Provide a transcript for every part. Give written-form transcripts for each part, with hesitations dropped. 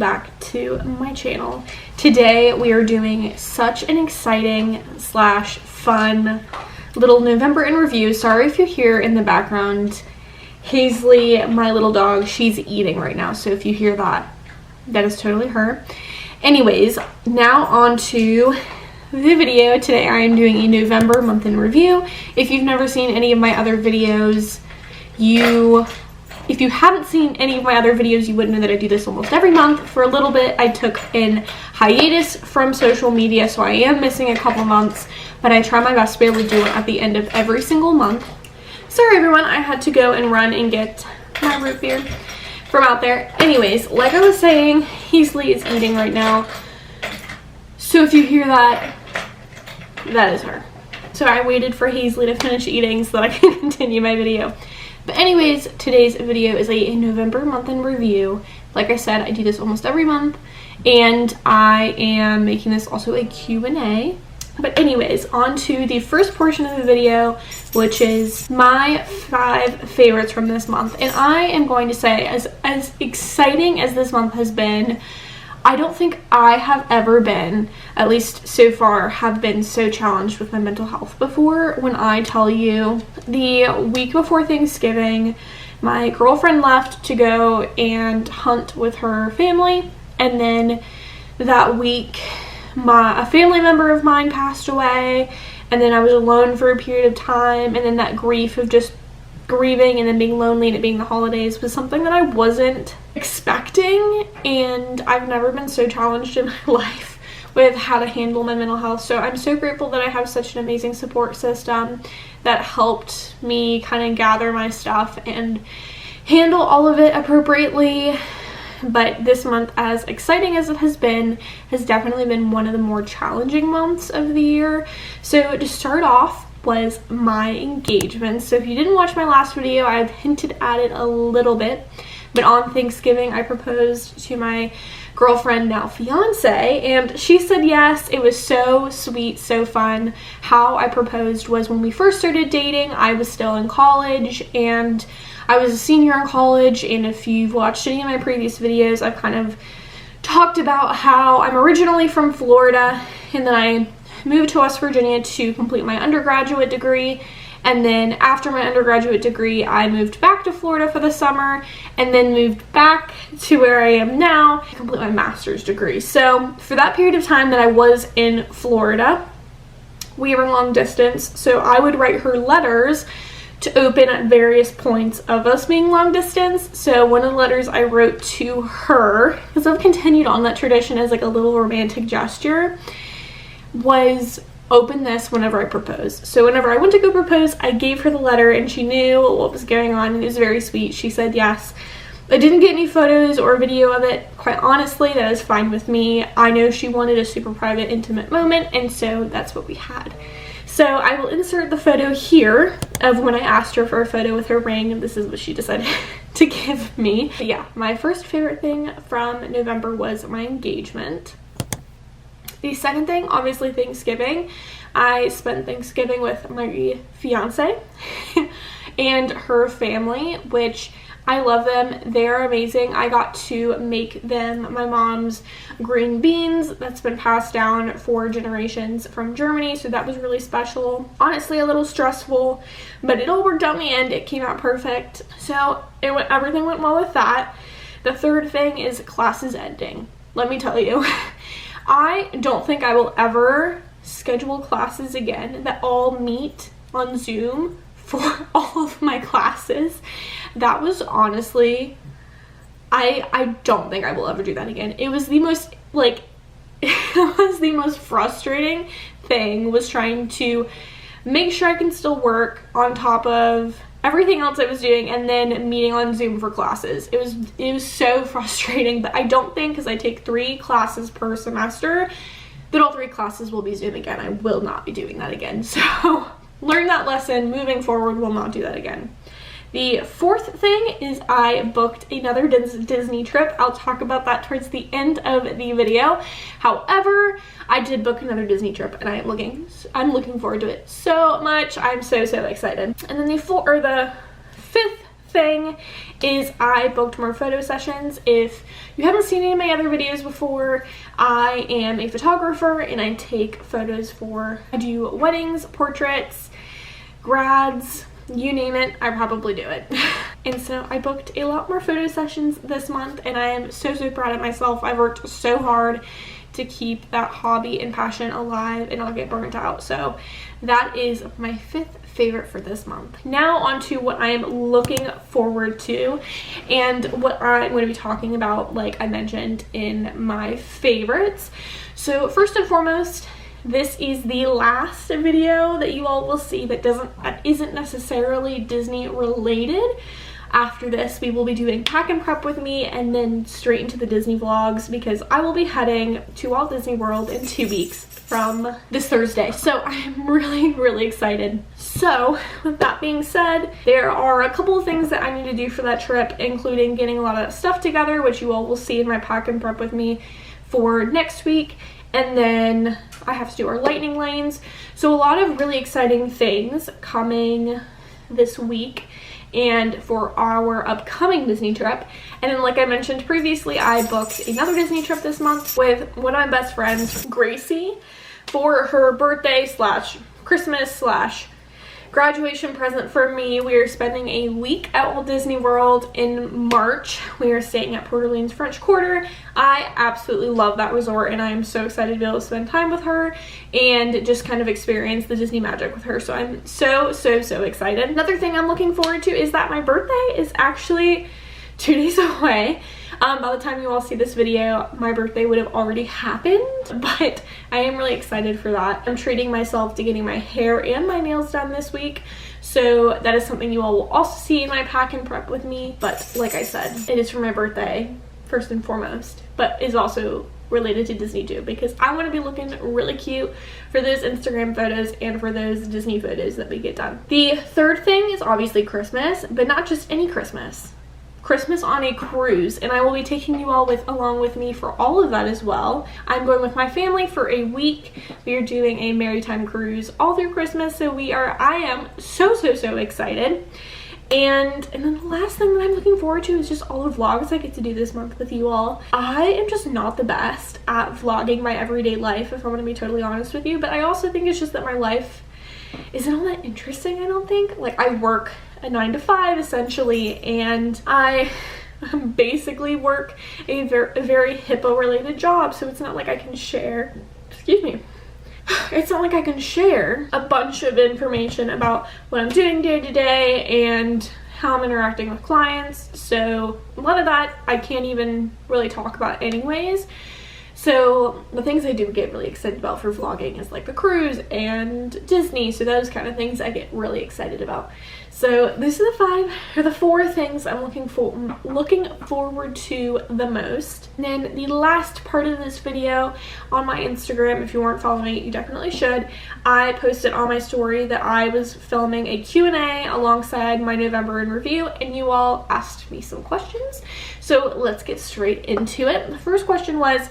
back to my channel. Today we are doing such an exciting slash fun little November in review. Sorry if you hear in the background Hazley, my little dog, she's eating right now, so if you hear that, that is totally her. Anyways, now on to the video. Today I am doing a November month in review. If you've never seen any of my other videos, if you haven't seen any of my other videos, you would know that I do this almost every month. For a little bit, I took an hiatus from social media, so I am missing a couple months, but I try my best to be able to do it at the end of every single month. Sorry everyone, I had to go and run and get my root beer from out there. Anyways, like I was saying, Hazley is eating right now. So if you hear that, that is her. So I waited for Hazley to finish eating so that I can continue my video. But anyways, today's video is a November month in review. Like I said, I do this almost every month, and I am making this also a Q&A. But anyways, on to the first portion of the video, which is my 5 favorites from this month. And I am going to say, as exciting as this month has been, I don't think I have ever been, at least so far, have been so challenged with my mental health before. When I tell you, the week before Thanksgiving, my girlfriend left to go and hunt with her family, and then that week a family member of mine passed away, and then I was alone for a period of time, and then that grief of just grieving and then being lonely and it being the holidays was something that I wasn't expecting, and I've never been so challenged in my life with how to handle my mental health. So I'm so grateful that I have such an amazing support system that helped me kind of gather my stuff and handle all of it appropriately. But this month, as exciting as it has definitely been one of the more challenging months of the year. So to start off was my engagement. So if you didn't watch my last video, I've hinted at it a little bit, but on Thanksgiving I proposed to my girlfriend, now fiance, and she said yes. It was so sweet, so fun. How I proposed was when we first started dating, I was still in college, and I was a senior in college, and if you've watched any of my previous videos, I've kind of talked about how I'm originally from Florida, and then I moved to West Virginia to complete my undergraduate degree, and then after my undergraduate degree I moved back to Florida for the summer, and then moved back to where I am now to complete my master's degree. So for that period of time that I was in Florida, we were long distance, so I would write her letters to open at various points of us being long distance. So one of the letters I wrote to her, because I've continued on that tradition as like a little romantic gesture, was open this whenever I propose. So whenever I went to go propose, I gave her the letter, and she knew what was going on, and it was very sweet. She said yes. I didn't get any photos or video of it. Quite honestly, that is fine with me. I know she wanted a super private, intimate moment, and so that's what we had. So I will insert the photo here of when I asked her for a photo with her ring, and this is what she decided to give me. But yeah, my first favorite thing from November was my engagement. The second thing, obviously Thanksgiving. I spent Thanksgiving with my fiance and her family, which I love them. They're amazing. I got to make them my mom's green beans that's been passed down for generations from Germany, so that was really special. Honestly, a little stressful, but it all worked out in the end. It came out perfect. So everything went well with that. The third thing is classes ending. Let me tell you, I don't think I will ever schedule classes again that all meet on Zoom for all of my classes. That was honestly, I don't think I will ever do that again. It was the most, it was the most frustrating thing, was trying to make sure I can still work on top of everything else I was doing, and then meeting on Zoom for classes. It was so frustrating, but I don't think, because I take 3 classes per semester, that all 3 classes will be Zoom again. I will not be doing that again. So learn that lesson. Moving forward, will not do that again. The fourth thing is I booked another Disney trip. I'll talk about that towards the end of the video. However, I did book another Disney trip, and I'm looking forward to it so much. I'm so excited. And then the fifth thing is I booked more photo sessions. If you haven't seen any of my other videos before, I am a photographer and I take photos I do weddings, portraits, grads, you name it, I probably do it. And so I booked a lot more photo sessions this month and I am so proud of myself. I've worked so hard to keep that hobby and passion alive and not get burnt out. So that is my 5th favorite for this month. Now on to what I am looking forward to and what I'm going to be talking about, like I mentioned in my favorites. So first and foremost, this is the last video that you all will see that isn't necessarily Disney related. After this, we will be doing pack and prep with me and then straight into the Disney vlogs because I will be heading to Walt Disney World in 2 weeks from this Thursday. So I'm really excited. So with that being said, there are a couple of things that I need to do for that trip, including getting a lot of stuff together, which you all will see in my pack and prep with me for next week. And then I have to do our lightning lanes. So a lot of really exciting things coming this week and for our upcoming Disney trip. And then like I mentioned previously, I booked another Disney trip this month with one of my best friends, Gracie, for her birthday / Christmas / graduation present for me. We are spending a week at Walt Disney World in March. We are staying at Port Orleans French Quarter. I absolutely love that resort and I am so excited to be able to spend time with her and just kind of experience the Disney magic with her. So I'm so excited. Another thing I'm looking forward to is that my birthday is actually 2 days away. By the time you all see this video, my birthday would have already happened, but I am really excited for that. I'm treating myself to getting my hair and my nails done this week, so that is something you all will also see in my pack and prep with me. But like I said, it is for my birthday first and foremost, but is also related to Disney too, because I want to be looking really cute for those Instagram photos and for those Disney photos that we get done. The third thing is obviously Christmas, but not just any Christmas. Christmas on a cruise, and I will be taking you all along with me for all of that as well. I'm going with my family for a week. We are doing a Maritime cruise all through Christmas, so I am so excited. And then the last thing that I'm looking forward to is just all the vlogs I get to do this month with you all. I am just not the best at vlogging my everyday life, if I'm going to be totally honest with you, but I also think it's just that my life isn't all that interesting, I don't think. Like, I work a 9 to 5 essentially, and I basically work a very HIPAA related job, so it's not like I can share, it's not like I can share a bunch of information about what I'm doing day to day and how I'm interacting with clients. So a lot of that I can't even really talk about anyways. So the things I do get really excited about for vlogging is like the cruise and Disney. So those kind of things I get really excited about. So these are the 4 things I'm looking forward to the most. And then the last part of this video on my Instagram, if you weren't following it, you definitely should. I posted on my story that I was filming a Q&A alongside my November in review, and you all asked me some questions. So let's get straight into it. The first question was,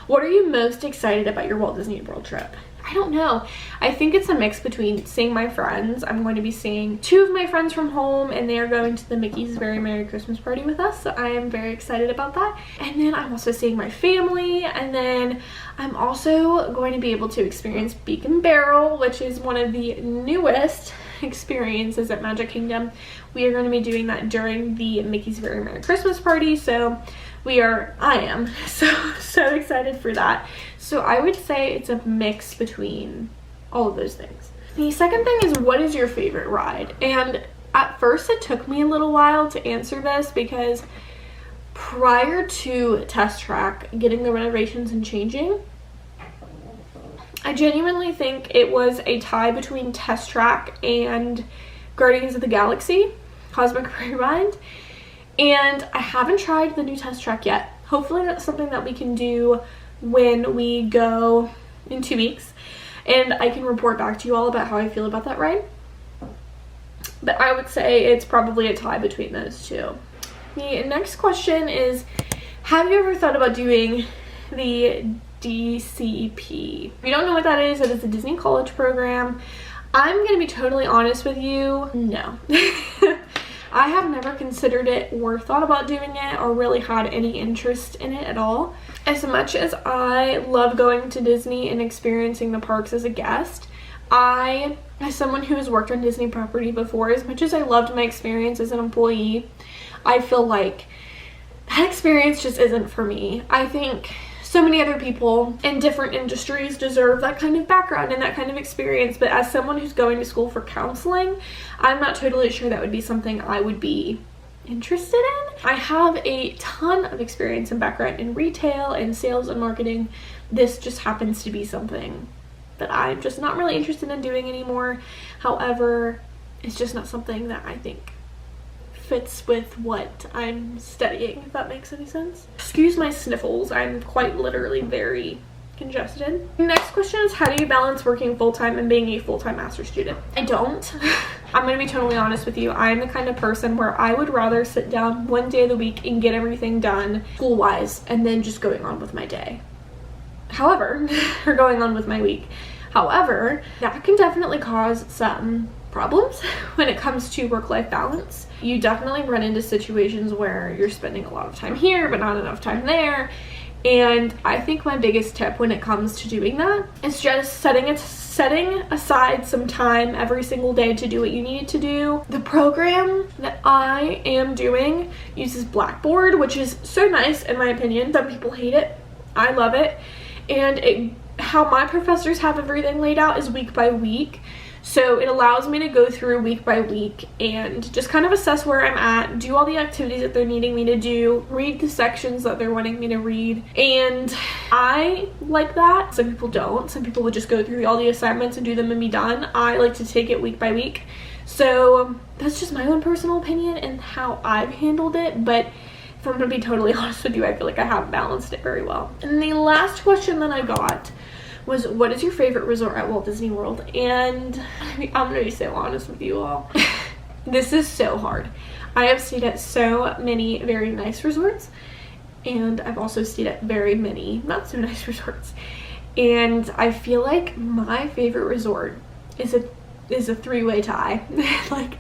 what are you most excited about your Walt Disney World trip? I don't know. I think it's a mix between seeing my friends. I'm going to be seeing 2 of my friends from home, and they are going to the Mickey's Very Merry Christmas Party with us, so I am very excited about that. And then I'm also seeing my family, and then I'm also going to be able to experience Beacon Barrel, which is one of the newest experiences at Magic Kingdom. We are going to be doing that during the Mickey's Very Merry Christmas Party, so I am so excited for that. So I would say it's a mix between all of those things. The second thing is, what is your favorite ride? And at first it took me a little while to answer this because prior to Test Track getting the renovations and changing, I genuinely think it was a tie between Test Track and Guardians of the Galaxy Cosmic Rewind. And I haven't tried the new Test Track yet. Hopefully that's something that we can do when we go in 2 weeks, and I can report back to you all about how I feel about that ride. But I would say it's probably a tie between those 2. The next question is, have you ever thought about doing the DCP? If you don't know what that is, it is a Disney College program. I'm gonna be totally honest with you, no. I have never considered it or thought about doing it or really had any interest in it at all. As much as I love going to Disney and experiencing the parks as a guest, as someone who has worked on Disney property before, as much as I loved my experience as an employee, I feel like that experience just isn't for me. I think so many other people in different industries deserve that kind of background and that kind of experience, but as someone who's going to school for counseling, I'm not totally sure that would be something I would be interested in. I have a ton of experience and background in retail and sales and marketing. This just happens to be something that I'm just not really interested in doing anymore. However, it's just not something that I think fits with what I'm studying, if that makes any sense. Excuse my sniffles, I'm quite literally very congested. Next question is, how do you balance working full-time and being a full-time master's student? I don't. I'm gonna be totally honest with you. I'm the kind of person where I would rather sit down one day of the week and get everything done school-wise and then just going on with my day. However, or going on with my week. However, that can definitely cause some problems when it comes to work-life balance. You definitely run into situations where you're spending a lot of time here but not enough time there, and I think my biggest tip when it comes to doing that is just setting aside some time every single day to do what you need to do. The program that I am doing uses Blackboard, which is so nice in my opinion. Some people hate it. I love it. And how my professors have everything laid out is week by week. So it allows me to go through week by week and just kind of assess where I'm at, do all the activities that they're needing me to do, read the sections that they're wanting me to read. And I like that. Some people don't. Some people would just go through all the assignments and do them and be done. I like to take it week by week. So that's just my own personal opinion and how I've handled it. But if I'm going to be totally honest with you, I feel like I have balanced it very well. And the last question that I got was, what is your favorite resort at Walt Disney World? And I'm gonna be so honest with you all. This is so hard. I have stayed at so many very nice resorts, and I've also stayed at very many not so nice resorts. And I feel like my favorite resort is a three-way tie. Like,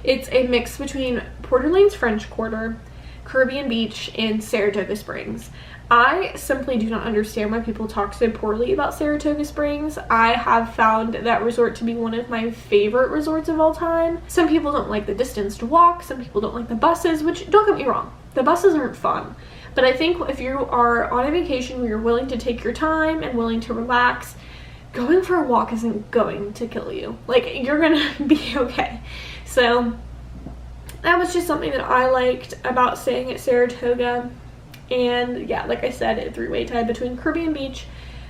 it's a mix between Port Orleans French Quarter, Caribbean Beach, and Saratoga Springs. I simply do not understand why people talk so poorly about Saratoga Springs. I have found that resort to be one of my favorite resorts of all time. Some people don't like the distance to walk, some people don't like the buses, which, don't get me wrong, the buses aren't fun. But I think if you are on a vacation where you're willing to take your time and willing to relax, going for a walk isn't going to kill you. Like, you're gonna be okay. So that was just something that I liked about staying at Saratoga. And yeah, like I said, a three-way tie between Caribbean Beach,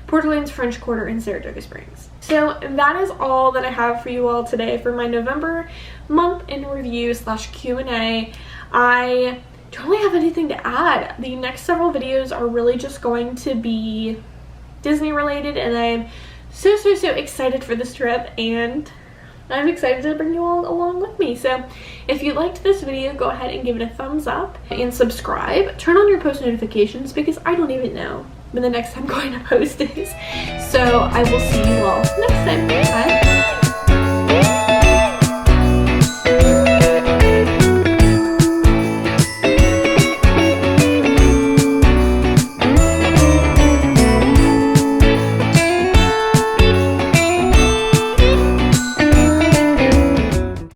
Port Orleans French Quarter, and Saratoga Springs. So that is all that I have for you all today for my November month in review / Q&A. I don't really have anything to add. The next several videos are really just going to be Disney related, and I'm so excited for this trip, and I'm excited to bring you all along with me. So if you liked this video, go ahead and give it a thumbs up and subscribe. Turn on your post notifications because I don't even know when the next time I'm going to post is. So I will see you all next time. Bye.